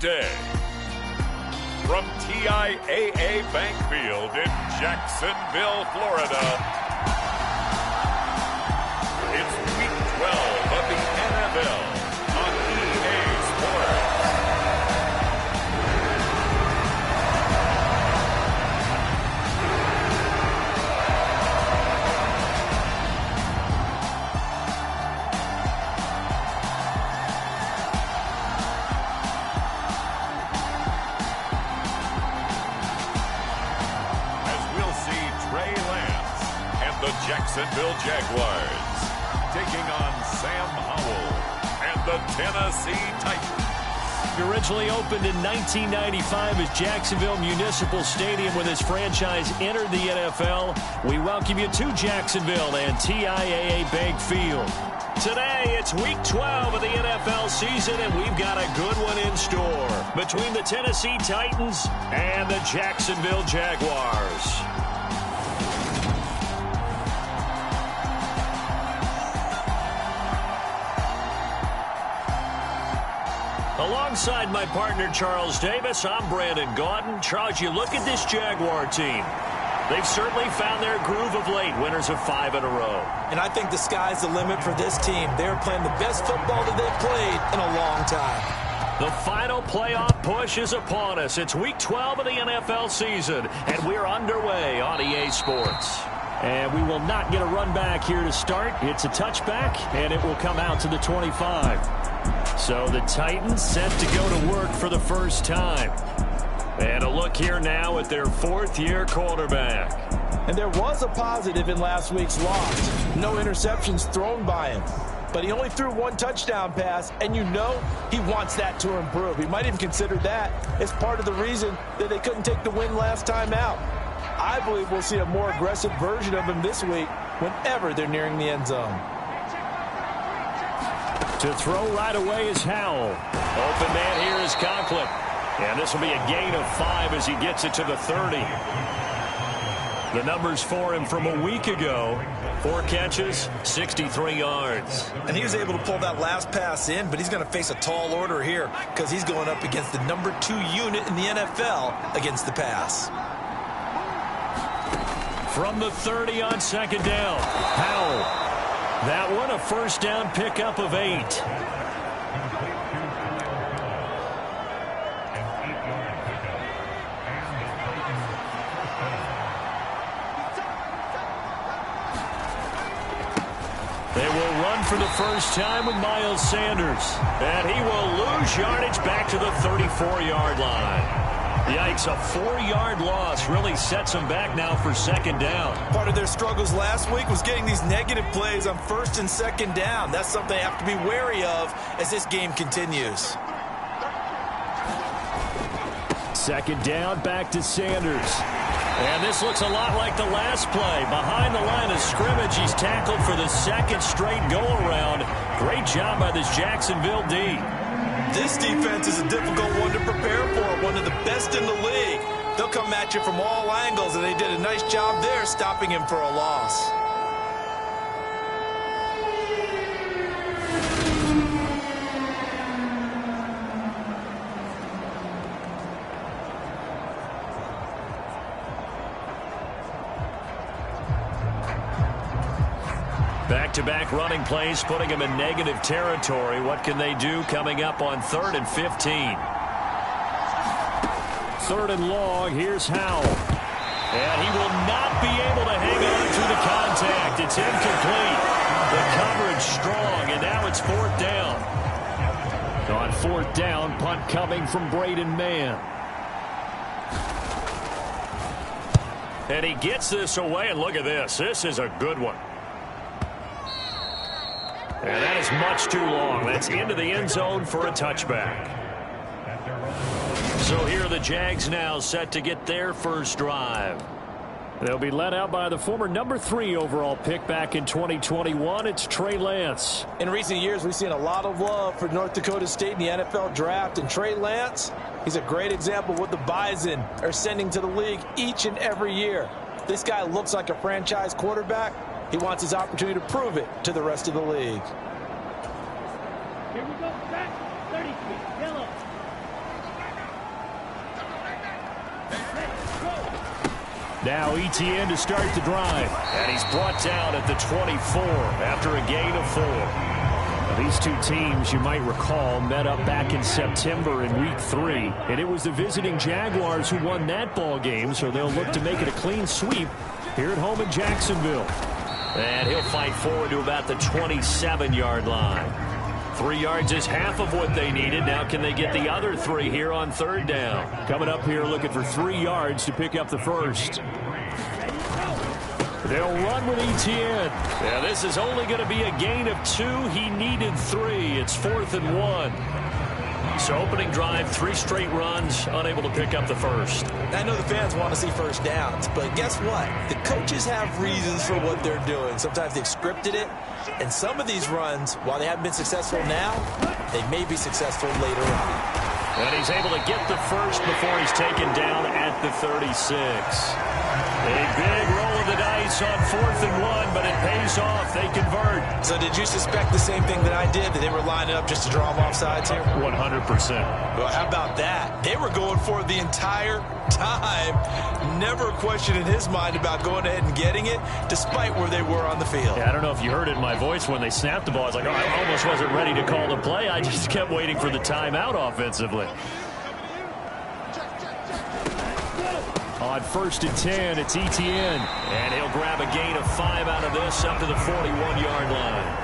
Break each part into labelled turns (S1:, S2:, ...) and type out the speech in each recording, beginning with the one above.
S1: day. From TIAA Bank Field in Jacksonville, Florida, it's Week 12 of the NFL on EA Sports. Jacksonville Jaguars taking on Sam Howell and the Tennessee Titans.
S2: It originally opened in 1995 as Jacksonville Municipal Stadium when this franchise entered the NFL. We welcome you to Jacksonville and TIAA Bank Field. Today, it's Week 12 of the NFL season, and we've got a good one in store between the Tennessee Titans and the Jacksonville Jaguars. Alongside my partner, Charles Davis, I'm Brandon Gaudin. Charles, you look at this Jaguar team. They've certainly found their groove of late, winners of 5 in a row.
S3: And I think the sky's the limit for this team. They're playing the best football that they've played in a long time.
S2: The final playoff push is upon us. It's Week 12 of the NFL season, and we're underway on EA Sports. And we will not get a run back here to start. It's a touchback, and it will come out to the 25. So the Titans set to go to work for the first time. And a look here now at their fourth-year quarterback.
S3: And there was a positive in last week's loss. No interceptions thrown by him. But he only threw 1 touchdown pass, and you know he wants that to improve. He might even consider that as part of the reason that they couldn't take the win last time out. I believe we'll see a more aggressive version of him this week whenever they're nearing the end zone.
S2: To throw right away is Howell. Open man here is Conklin. And this will be a gain of 5 as he gets it to the 30. The numbers for him from a week ago: 4 catches, 63 yards.
S3: And he was able to pull that last pass in, but he's going to face a tall order here because he's going up against the number 2 unit in the NFL against the pass.
S2: From the 30 on second down, Howell. That one a first down pickup of 8. They will run for the first time with Miles Sanders. And he will lose yardage back to the 34-yard line. Yikes, a 4-yard loss really sets them back now for second down.
S3: Part of their struggles last week was getting these negative plays on first and second down. That's something they have to be wary of as this game continues.
S2: Second down, back to Sanders. And this looks a lot like the last play. Behind the line of scrimmage, he's tackled for the second straight go-around. Great job by this Jacksonville D.
S3: This defense is a difficult one to prepare for, one of the best in the league. They'll come at you from all angles, and they did a nice job there stopping him for a loss.
S2: Back-to-back running plays, putting them in negative territory. What can they do coming up on 3rd and 15? 3rd and long, here's Howell. And he will not be able to hang on through the contact. It's incomplete. The coverage strong, and now it's 4th down. On 4th down, punt coming from Braden Mann. And he gets this away, and look at this. This is a good one. And that is much too long. That's into the end zone for a touchback. So here are the Jags now set to get their first drive. They'll be led out by the former number 3 overall pick back in 2021. It's Trey Lance.
S3: In recent years, we've seen a lot of love for North Dakota State in the NFL draft. And Trey Lance, he's a great example of what the Bison are sending to the league each and every year. This guy looks like a franchise quarterback. He wants his opportunity to prove it to the rest of the league.
S4: Here we go, back, 30 feet, yellow.
S2: Now ETN to start the drive. And he's brought down at the 24 after a gain of 4. Now, these two teams, you might recall, met up back in September in Week 3. And it was the visiting Jaguars who won that ball game, so they'll look to make it a clean sweep here at home in Jacksonville. And he'll fight forward to about the 27-yard line. 3 yards is half of what they needed. Now can they get the other 3 here on 3rd down? Coming up here looking for 3 yards to pick up the first. They'll run with ETN. Yeah, this is only going to be a gain of 2. He needed 3. It's 4th and 1. So opening drive, 3 straight runs, unable to pick up the first.
S3: I know the fans want to see first downs, but guess what? The coaches have reasons for what they're doing. Sometimes they've scripted it, and some of these runs, while they haven't been successful now, they may be successful later on.
S2: And he's able to get the first before he's taken down at the 36. A big roll of the dice on 4th and 1, but it pays off. They convert.
S3: So did you suspect the same thing that I did, that they were lining up just to draw them off sides here?
S2: 100%.
S3: Well, how about that? They were going for it the entire time. Never a question in his mind about going ahead and getting it, despite where they were on the field.
S2: Yeah, I don't know if you heard it in my voice when they snapped the ball. I was like, oh, I almost wasn't ready to call the play. I just kept waiting for the timeout offensively. On 1st and 10, it's ETN. And he'll grab a gain of 5 out of this up to the 41-yard line.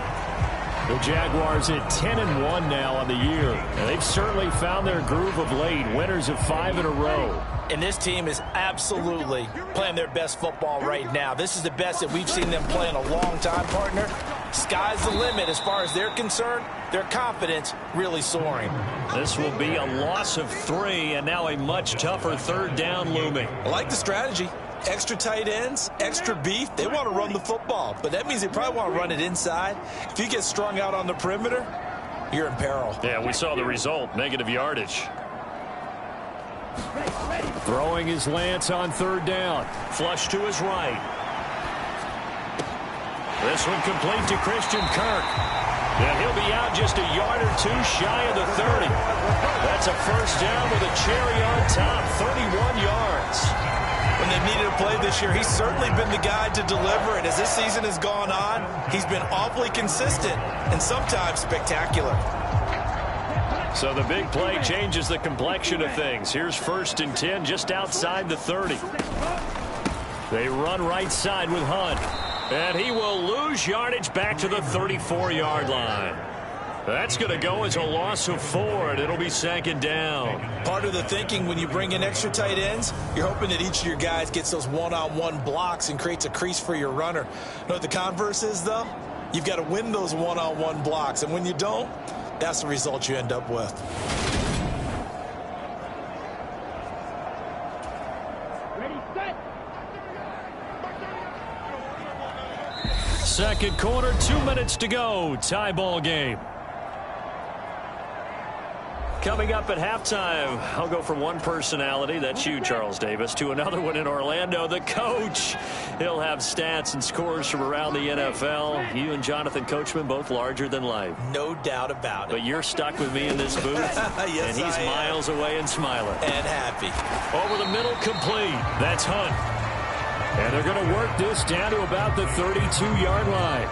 S2: The Jaguars at 10-1 now on the year. And they've certainly found their groove of late. Winners of 5 in a row.
S3: And this team is absolutely playing their best football right now. This is the best that we've seen them play in a long time, partner. Sky's the limit as far as they're concerned. Their confidence really soaring.
S2: This will be a loss of 3, and now a much tougher 3rd down looming.
S3: I like the strategy. Extra tight ends, extra beef. They want to run the football, but that means they probably want to run it inside. If you get strung out on the perimeter, you're in peril.
S2: Yeah, we saw the result, negative yardage. Throwing his Lance on 3rd down. Flush to his right. This one complete to Christian Kirk. And he'll be out just a yard or 2 shy of the 30. That's a first down with a cherry on top, 31 yards.
S3: When they've needed a play this year, he's certainly been the guy to deliver. And as this season has gone on, he's been awfully consistent and sometimes spectacular.
S2: So the big play changes the complexion of things. Here's 1st and 10 just outside the 30. They run right side with Hunt. And he will lose yardage back to the 34-yard line. That's going to go as a loss of 4, and it'll be 2nd down.
S3: Part of the thinking when you bring in extra tight ends, you're hoping that each of your guys gets those one-on-one blocks and creates a crease for your runner. You know what the converse is, though? You've got to win those one-on-one blocks, and when you don't, that's the result you end up with.
S2: Second quarter, 2 minutes to go. Tie ball game. Coming up at halftime, I'll go from one personality, that's you, Charles Davis, to another one in Orlando, the coach. He'll have stats and scores from around the NFL. You and Jonathan Coachman, both larger than life.
S3: No doubt about it.
S2: But you're stuck with me in this booth,
S3: yes,
S2: and he's miles away and smiling.
S3: And happy.
S2: Over the middle, complete. That's Hunt. And they're going to work this down to about the 32-yard line.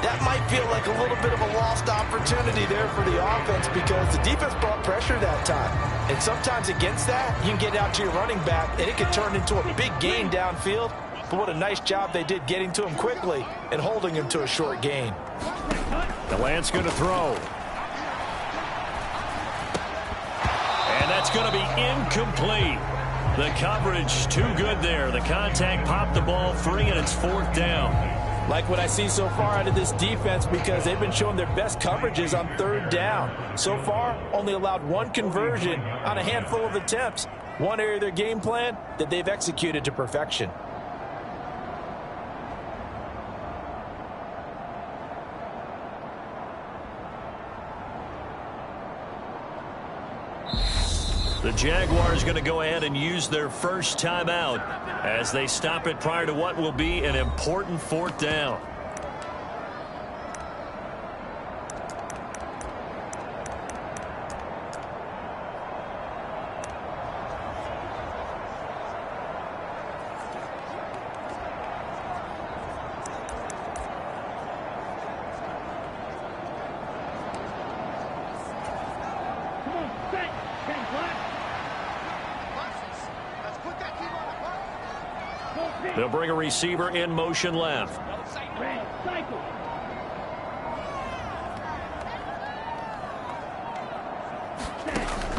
S3: That might feel like a little bit of a lost opportunity there for the offense because the defense brought pressure that time. And sometimes against that, you can get out to your running back, and it can turn into a big gain downfield. But what a nice job they did getting to him quickly and holding him to a short gain.
S2: The Lance going to throw. And that's going to be incomplete. The coverage too good there. The contact popped the ball free, and it's 4th down.
S3: Like what I see so far out of this defense because they've been showing their best coverages on 3rd down. So far, only allowed 1 conversion on a handful of attempts. One area of their game plan that they've executed to perfection.
S2: The Jaguars going to go ahead and use their first timeout as they stop it prior to what will be an important 4th down. They'll bring a receiver in motion left.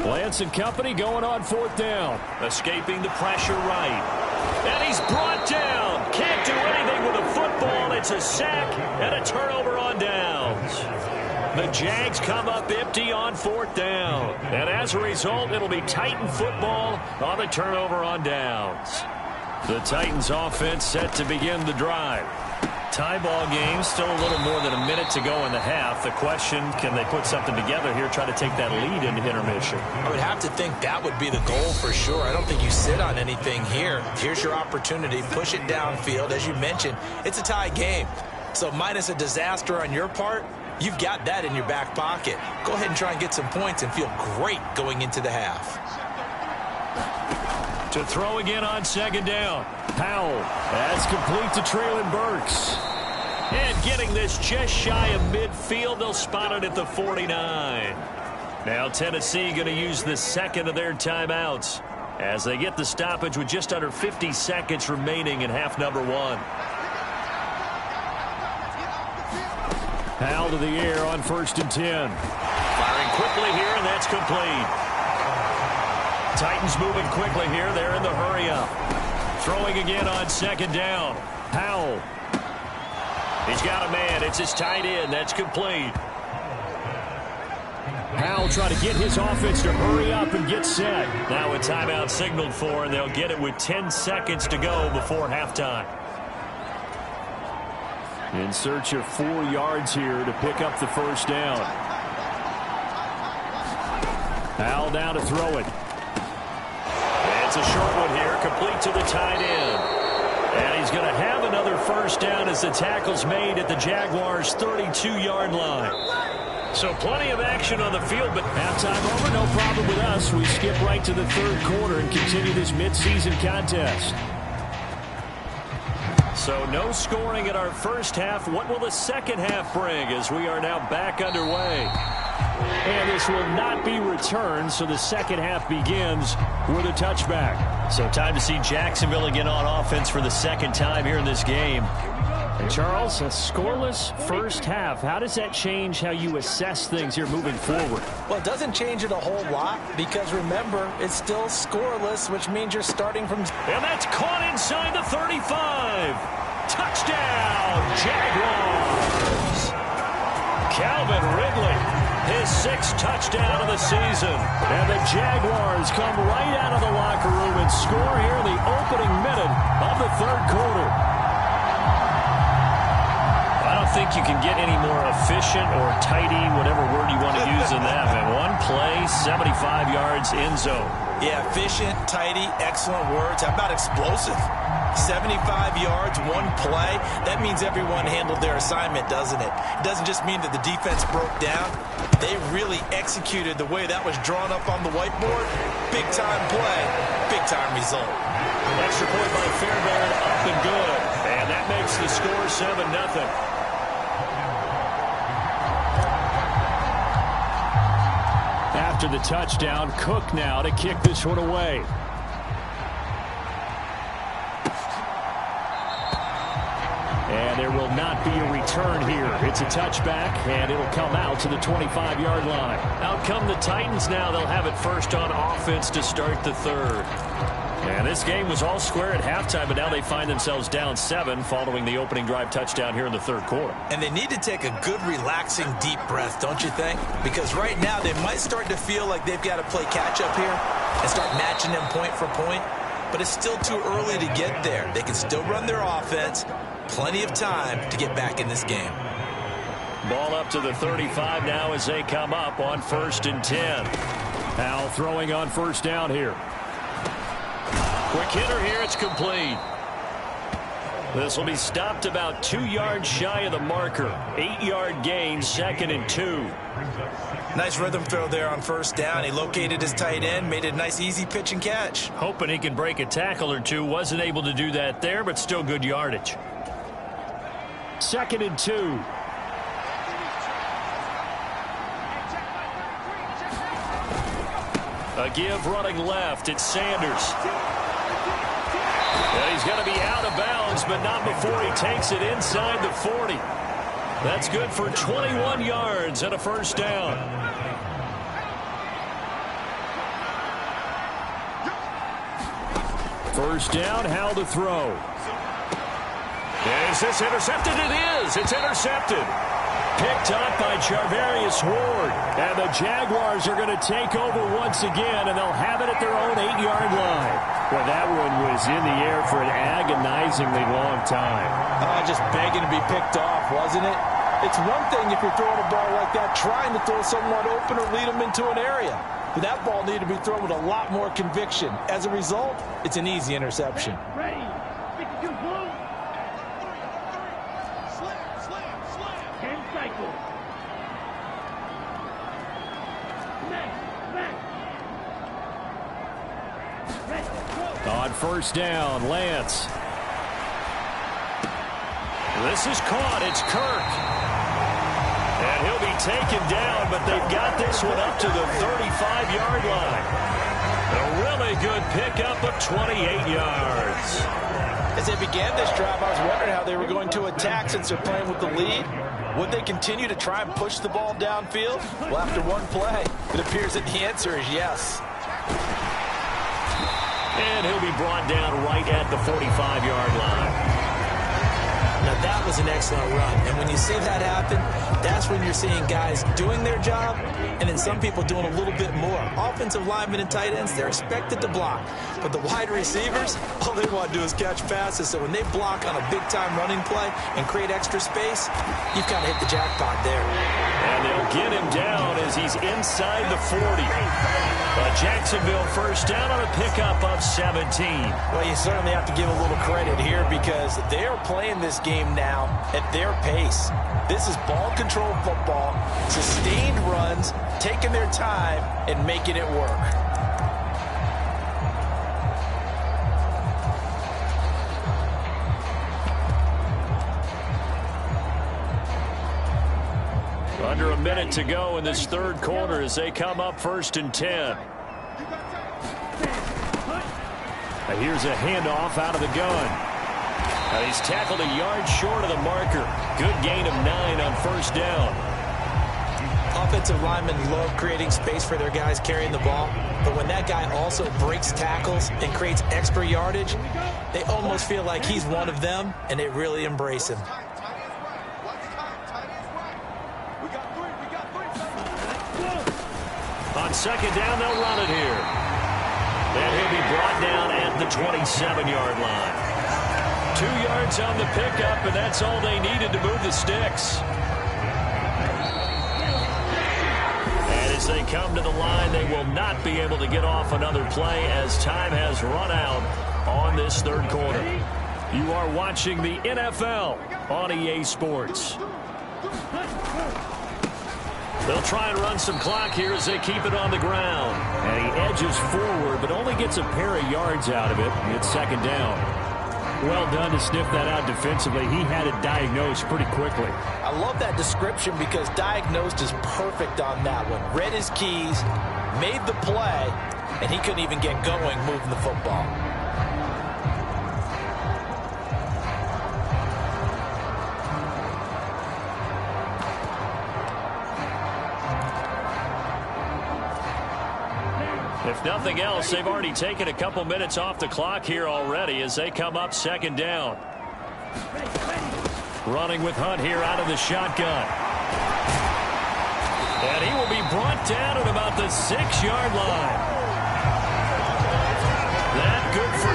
S2: Lance and company going on 4th down. Escaping the pressure right. And he's brought down. Can't do anything with a football. It's a sack and a turnover on downs. The Jags come up empty on 4th down. And as a result, it'll be Titan football on the turnover on downs. The Titans offense set to begin the drive. Tie ball game, still a little more than a minute to go in the half. The question, can they put something together here, try to take that lead into intermission?
S3: I would have to think that would be the goal for sure. I don't think you sit on anything here. Here's your opportunity. Push it downfield. As you mentioned, it's a tie game. So minus a disaster on your part, you've got that in your back pocket. Go ahead and try and get some points and feel great going into the half.
S2: To throw again on 2nd down. Powell. That's complete to Treylon Burks. And getting this just shy of midfield, they'll spot it at the 49. Now Tennessee going to use the second of their timeouts as they get the stoppage with just under 50 seconds remaining in half number 1. Powell to the air on 1st and 10. Firing quickly here, and that's complete. Titans moving quickly here. They're in the hurry-up. Throwing again on 2nd down. Powell. He's got a man. It's his tight end. That's complete. Powell trying to get his offense to hurry up and get set. Now a timeout signaled for, and they'll get it with 10 seconds to go before halftime. In search of 4 yards here to pick up the 1st down. Powell down to throw it. It's a short one here, complete to the tight end. And he's going to have another 1st down as the tackle's made at the Jaguars' 32-yard line. So plenty of action on the field, but halftime over, no problem with us. We skip right to the 3rd quarter and continue this midseason contest. So no scoring in our first half. What will the second half bring as we are now back underway? And this will not be returned, so the second half begins with a touchback. So time to see Jacksonville again on offense for the second time here in this game. And Charles, a scoreless first half. How does that change how you assess things here moving forward?
S3: Well, it doesn't change it a whole lot because, remember, it's still scoreless, which means you're starting from...
S2: And that's caught inside the 35. Touchdown, Jaguars. Calvin Ridley. His 6th touchdown of the season. And the Jaguars come right out of the locker room and score here in the opening minute of the 3rd quarter. I don't think you can get any more efficient or tidy, whatever word you want to use in that. And one play, 75 yards in zone.
S3: Yeah, efficient, tidy, excellent words. How about explosive? 75 yards, one play. That means everyone handled their assignment, doesn't it? It doesn't just mean that the defense broke down. They really executed the way that was drawn up on the whiteboard. Big-time play, big-time result.
S2: Extra point by Fairbairn, up and good. And that makes the score 7-0. After the touchdown, Cook now to kick this one away. And there will not be a return here. It's a touchback, and it'll come out to the 25-yard line. Out come the Titans now. They'll have it first on offense to start the 3rd. And this game was all square at halftime, but now they find themselves down 7 following the opening drive touchdown here in the 3rd quarter.
S3: And they need to take a good, relaxing, deep breath, don't you think? Because right now they might start to feel like they've got to play catch-up here and start matching them point for point. But it's still too early to get there. They can still run their offense. Plenty of time to get back in this game.
S2: Ball up to the 35 now as they come up on 1st and 10. Powell throwing on 1st down here. Quick hitter here. It's complete. This will be stopped about 2 yards shy of the marker. 8-yard gain, 2nd and 2.
S3: Nice rhythm throw there on 1st down. He located his tight end, made it a nice easy pitch and catch.
S2: Hoping he can break a tackle or two. Wasn't able to do that there, but still good yardage. 2nd and 2. A give running left. It's Sanders. And he's going to be out of but not before he takes it inside the 40. That's good for 21 yards and a first down. First down, how to throw. Is this intercepted? It is. It's intercepted. Picked up by Charvarius Ward. And the Jaguars are going to take over once again, and they'll have it at their own 8-yard line. Well, that one was in the air for an agonizingly long time.
S3: Just begging to be picked off, wasn't it? It's one thing if you're throwing a ball like that, trying to throw someone open or lead them into an area. But that ball needed to be thrown with a lot more conviction. As a result, it's an easy interception.
S4: Ready. 52 blue. Slam. 10 cycles. Back. Ready.
S2: On first down, Lance. This is caught. It's Kirk. And he'll be taken down, but they've got this one up to the 35-yard line. A really good pickup of 28 yards.
S3: As they began this drive, I was wondering how they were going to attack since they're playing with the lead. Would they continue to try and push the ball downfield? Well, after one play, it appears that the answer is yes.
S2: And he'll be brought down right at the 45-yard line.
S5: Now, that was an excellent run. And when you see that happen, that's when you're seeing guys doing their job and then some people doing a little bit more. Offensive linemen and tight ends, they're expected to block. But the wide receivers, all they want to do is catch passes. So when they block on a big-time running play and create extra space, you've kind of hit the jackpot there.
S2: And they'll get him down as he's inside the 40. Jacksonville first down on a pickup of 17.
S3: Well, you certainly have to give a little credit here because they are playing this game now at their pace. This is ball-controlled football, sustained runs, taking their time, and making it work.
S2: Under a minute to go in this third quarter as they come up first and 10. And here's a handoff out of the gun. And he's tackled a yard short of the marker. Good gain of 9 on first down.
S5: Offensive linemen love creating space for their guys carrying the ball. But when that guy also breaks tackles and creates extra yardage, they almost feel like he's one of them, and they really embrace him.
S2: On second down, they'll run it here. And he'll be brought down at the 27-yard line. 2 yards on the pickup, and that's all they needed to move the sticks. And as they come to the line, they will not be able to get off another play as time has run out on this third quarter. You are watching the NFL on EA Sports. They'll try and run some clock here as they keep it on the ground. And he edges forward, but only gets a pair of yards out of it. It's second down. Well done to sniff that out defensively. He had it diagnosed pretty quickly.
S3: I love that description because diagnosed is perfect on that one. Read his keys, made the play, and he couldn't even get going moving the football.
S2: If nothing else, they've already taken a couple minutes off the clock here already as they come up second down. Running with Hunt here out of the shotgun. And he will be brought down at about the 6-yard line. That good for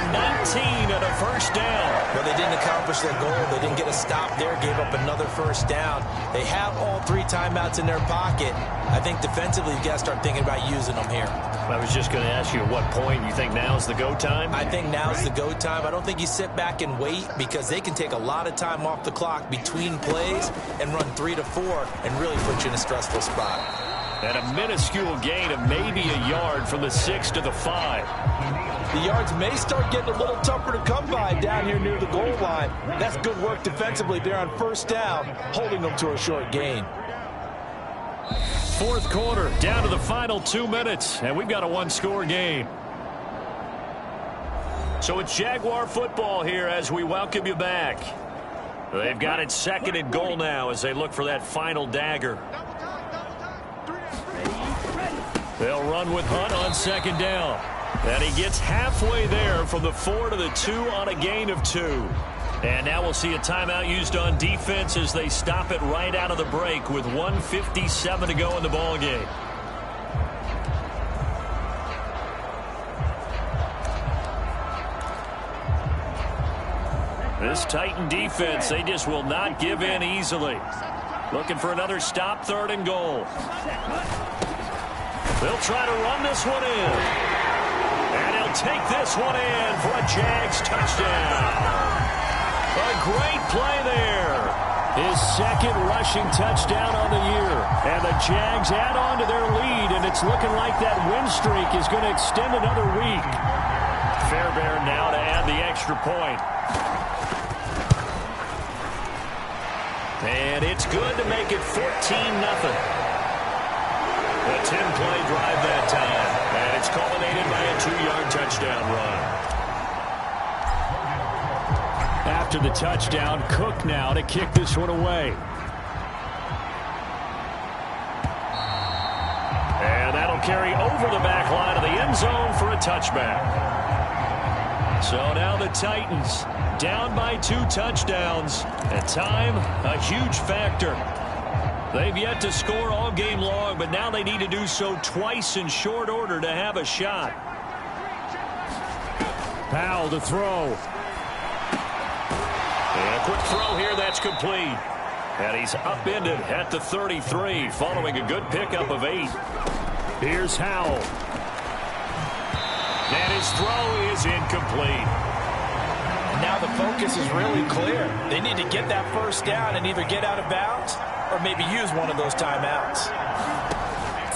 S2: 19 and a first down.
S5: Well, they didn't accomplish their goal. They didn't get a stop there, gave up another first down. They have all 3 timeouts in their pocket. I think defensively, you've got to start thinking about using them here.
S2: I was just going to ask you at what point you think now's the go time?
S5: I think now's the go time. I don't think you sit back and wait because they can take a lot of time off the clock between plays and run 3 to 4 and really put you in a stressful spot.
S2: And a minuscule gain of maybe a yard from the 6 to the 5.
S3: The yards may start getting a little tougher to come by down here near the goal line. That's good work defensively there on first down, holding them to a short gain.
S2: Fourth quarter, down to the final 2 minutes, and we've got a one-score game. So it's Jaguar football here as we welcome you back. They've got it second and goal now as they look for that final dagger. They'll run with Hunt on second down. And he gets halfway there from the 4 to the 2 on a gain of 2. And now we'll see a timeout used on defense as they stop it right out of the break with 1:57 to go in the ballgame. This Titan defense, they just will not give in easily. Looking for another stop, 3rd and goal. They'll try to run this one in. And he'll take this one in for a Jags touchdown. A great play there. His second rushing touchdown on the year. And the Jags add on to their lead, and it's looking like that win streak is going to extend another week. Fairbairn now to add the extra point. And it's good to make it 14-0. A 10-play drive that time. And it's culminated by a 2-yard touchdown run. After the touchdown, Cook now to kick this one away. And that'll carry over the back line of the end zone for a touchback. So now the Titans down by 2 touchdowns. And time, a huge factor. They've yet to score all game long, but now they need to do so twice in short order to have a shot. Powell to throw. And a quick throw here that's complete. And he's upended at the 33 following a good pickup of 8. Here's Howell. And his throw is incomplete.
S3: Now the focus is really clear. They need to get that first down and either get out of bounds or maybe use one of those timeouts.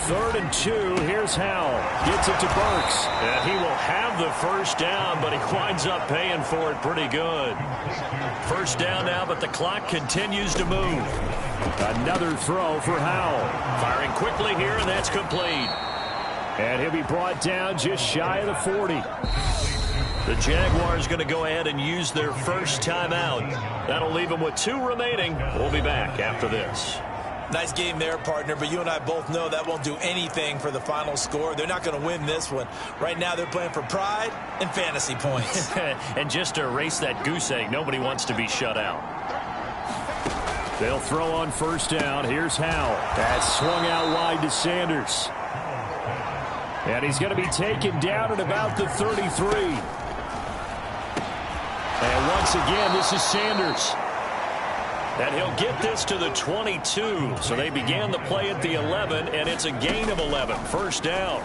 S2: 3rd and 2. Here's Howell. Gets it to Burks. And he will have the first down, but he winds up paying for it pretty good. First down now, but the clock continues to move. Another throw for Howell. Firing quickly here, and that's complete. And he'll be brought down just shy of the 40. The Jaguars going to go ahead and use their first timeout. That'll leave them with 2 remaining. We'll be back after this.
S3: Nice game there, partner, but you and I both know that won't do anything for the final score. They're not going to win this one. Right now they're playing for pride and fantasy points.
S2: And just to erase that goose egg, nobody wants to be shut out. They'll throw on first down. Here's Howell. That's swung out wide to Sanders. And he's going to be taken down at about the 33. And once again, this is Sanders. And he'll get this to the 22. So they began the play at the 11, and it's a gain of 11. First down.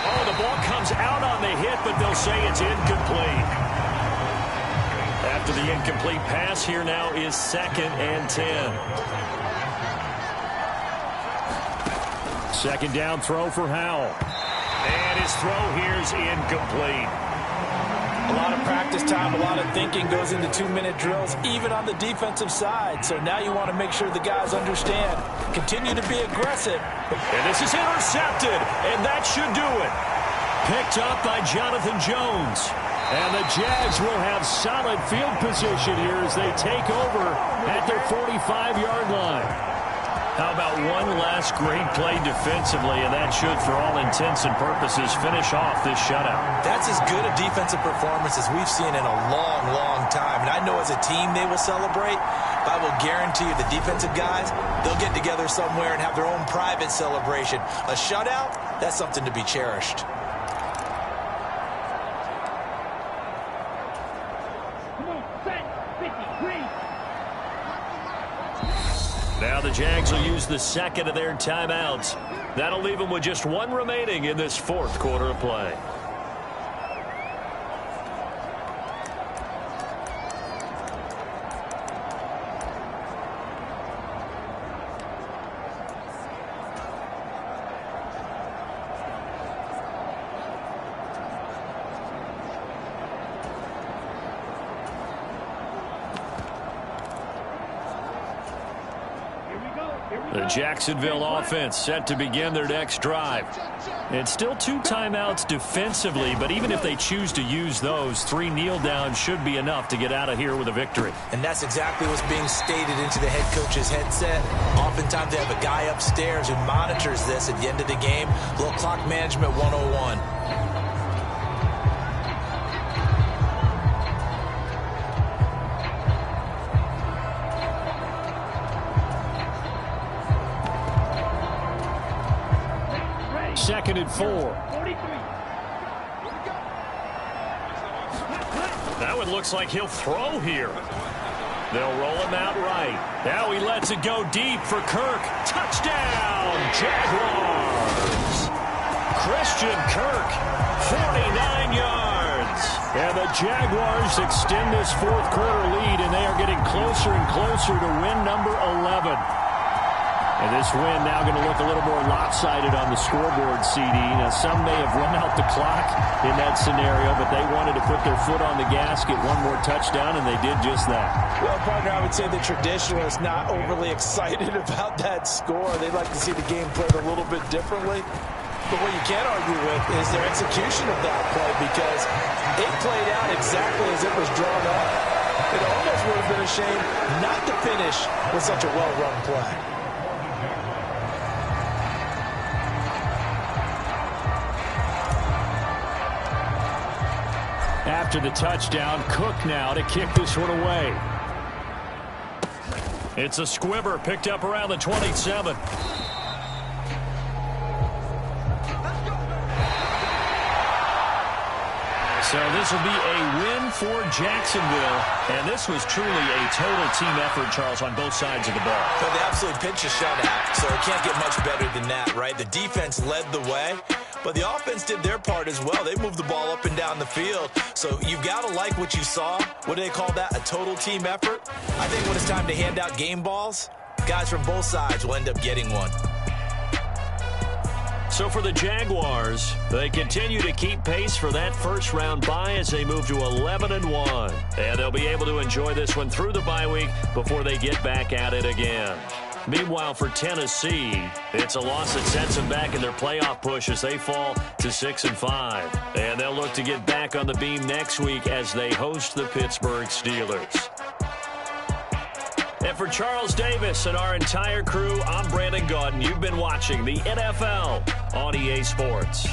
S2: Oh, the ball comes out on the hit, but they'll say it's incomplete. After the incomplete pass, here now is 2nd and 10. Second down throw for Howell. And his throw here is incomplete.
S3: A lot of practice time, a lot of thinking goes into 2-minute drills, even on the defensive side. So now you want to make sure the guys understand. Continue to be aggressive.
S2: And this is intercepted, and that should do it. Picked up by Jonathan Jones. And the Jags will have solid field position here as they take over at their 45-yard line. How about one last great play defensively, and that should, for all intents and purposes, finish off this shutout.
S3: That's as good a defensive performance as we've seen in a long, long time. And I know as a team they will celebrate, but I will guarantee you the defensive guys, they'll get together somewhere and have their own private celebration. A shutout, that's something to be cherished.
S2: Now the Jags will use the second of their timeouts. That'll leave them with just 1 remaining in this 4th quarter of play.
S4: Here we
S2: The Jacksonville offense set to begin their next drive. It's still 2 timeouts defensively, but even if they choose to use those, 3 kneel downs should be enough to get out of here with a victory.
S5: And that's exactly what's being stated into the head coach's headset. Oftentimes they have a guy upstairs who monitors this at the end of the game. A little clock management 101.
S2: Second and 4. That one looks like he'll throw here. They'll roll him out right. Now he lets it go deep for Kirk. Touchdown, Jaguars. Christian Kirk, 49 yards. And the Jaguars extend this fourth quarter lead, and they are getting closer and closer to win number 11. And this win now going to look a little more lopsided on the scoreboard, CD. Now, some may have run out the clock in that scenario, but they wanted to put their foot on the gas, get one more touchdown, and they did just that. Well,
S3: partner, I would say the traditionalists not overly excited about that score. They'd like to see the game played a little bit differently. But what you can't argue with is their execution of that play, because it played out exactly as it was drawn up. It almost would have been a shame not to finish with such a well-run play.
S2: After the touchdown, Cook now to kick this one away. It's a squibber picked up around the 27. So this will be a win for Jacksonville, and this was truly a total team effort, Charles, on both sides of the ball.
S5: So they absolutely pitched a shutout, so it can't get much better than that, right? The defense led the way, but the offense did their part as well. They moved the ball up and down the field, so you've got to like what you saw. What do they call that? A total team effort? I think when it's time to hand out game balls, guys from both sides will end up getting one.
S2: So for the Jaguars, they continue to keep pace for that first-round bye as they move to 11-1. And they'll be able to enjoy this one through the bye week before they get back at it again. Meanwhile, for Tennessee, it's a loss that sets them back in their playoff push as they fall to 6-5. And they'll look to get back on the beam next week as they host the Pittsburgh Steelers. And for Charles Davis and our entire crew, I'm Brandon Gaudin. You've been watching the NFL on EA Sports.